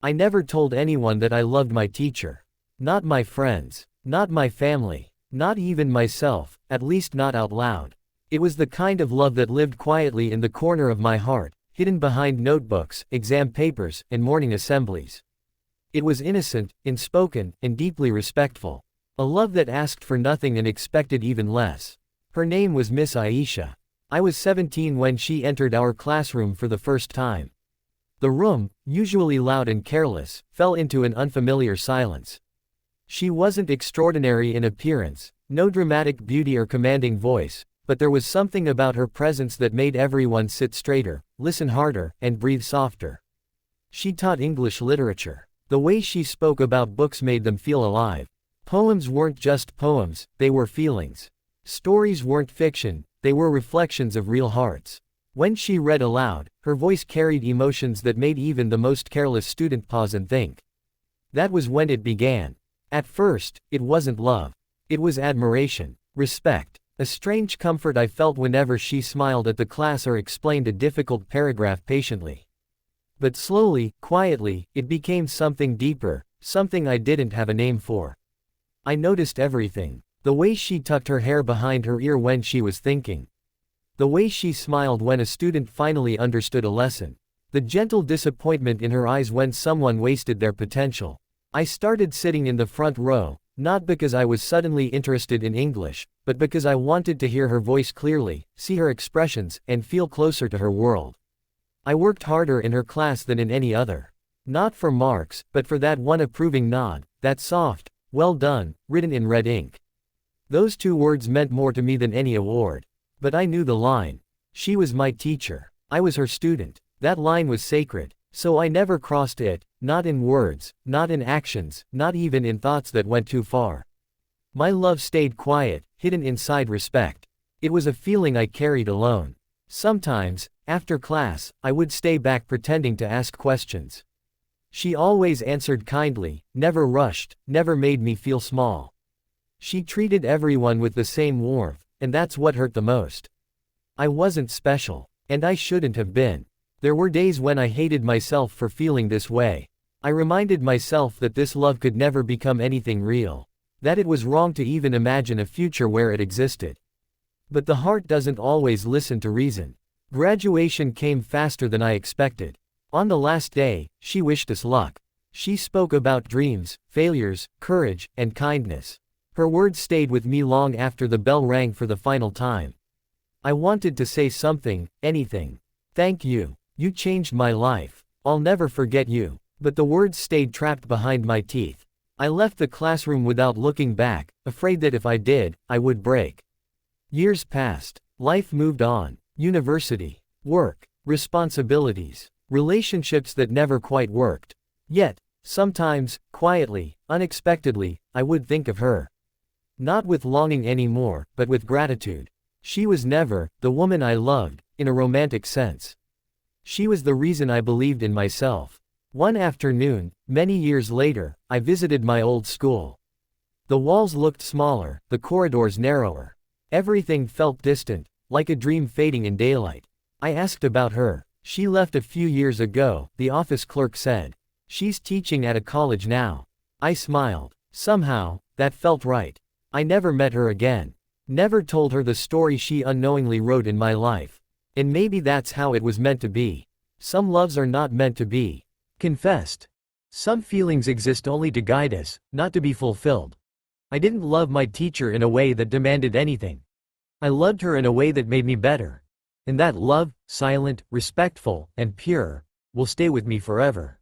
I never told anyone that I loved my teacher. Not my friends. Not my family. Not even myself, at least not out loud. It was the kind of love that lived quietly in the corner of my heart, hidden behind notebooks, exam papers, and morning assemblies. It was innocent, unspoken, and deeply respectful. A love that asked for nothing and expected even less. Her name was Miss Aisha. I was 17 when she entered our classroom for the first time. The room, usually loud and careless, fell into an unfamiliar silence. She wasn't extraordinary in appearance, no dramatic beauty or commanding voice, but there was something about her presence that made everyone sit straighter, listen harder, and breathe softer. She taught English literature. The way she spoke about books made them feel alive. Poems weren't just poems, they were feelings. Stories weren't fiction, they were reflections of real hearts. When she read aloud, her voice carried emotions that made even the most careless student pause and think. That was when it began. At first, it wasn't love. It was admiration, respect, a strange comfort I felt whenever she smiled at the class or explained a difficult paragraph patiently. But slowly, quietly, it became something deeper, something I didn't have a name for. I noticed everything. The way she tucked her hair behind her ear when she was thinking. The way she smiled when a student finally understood a lesson. The gentle disappointment in her eyes when someone wasted their potential. I started sitting in the front row, not because I was suddenly interested in English, but because I wanted to hear her voice clearly, see her expressions, and feel closer to her world. I worked harder in her class than in any other. Not for marks, but for that one approving nod, that soft, "well done," written in red ink. Those two words meant more to me than any award. But I knew the line. She was my teacher. I was her student. That line was sacred. So I never crossed it, not in words, not in actions, not even in thoughts that went too far. My love stayed quiet, hidden inside respect. It was a feeling I carried alone. Sometimes, after class, I would stay back pretending to ask questions. She always answered kindly, never rushed, never made me feel small. She treated everyone with the same warmth, and that's what hurt the most. I wasn't special, and I shouldn't have been. There were days when I hated myself for feeling this way. I reminded myself that this love could never become anything real. That it was wrong to even imagine a future where it existed. But the heart doesn't always listen to reason. Graduation came faster than I expected. On the last day, she wished us luck. She spoke about dreams, failures, courage, and kindness. Her words stayed with me long after the bell rang for the final time. I wanted to say something, anything. Thank you. You changed my life. I'll never forget you. But the words stayed trapped behind my teeth. I left the classroom without looking back, afraid that if I did, I would break. Years passed. Life moved on. University, work, responsibilities, relationships that never quite worked. Yet, sometimes, quietly, unexpectedly, I would think of her. Not with longing anymore, but with gratitude. She was never the woman I loved, in a romantic sense. She was the reason I believed in myself. One afternoon, many years later, I visited my old school. The walls looked smaller, the corridors narrower. Everything felt distant, like a dream fading in daylight. I asked about her. She left a few years ago, the office clerk said. She's teaching at a college now. I smiled. Somehow, that felt right. I never met her again. Never told her the story she unknowingly wrote in my life. And maybe that's how it was meant to be. Some loves are not meant to be confessed. Some feelings exist only to guide us, not to be fulfilled. I didn't love my teacher in a way that demanded anything. I loved her in a way that made me better. And that love, silent, respectful, and pure, will stay with me forever.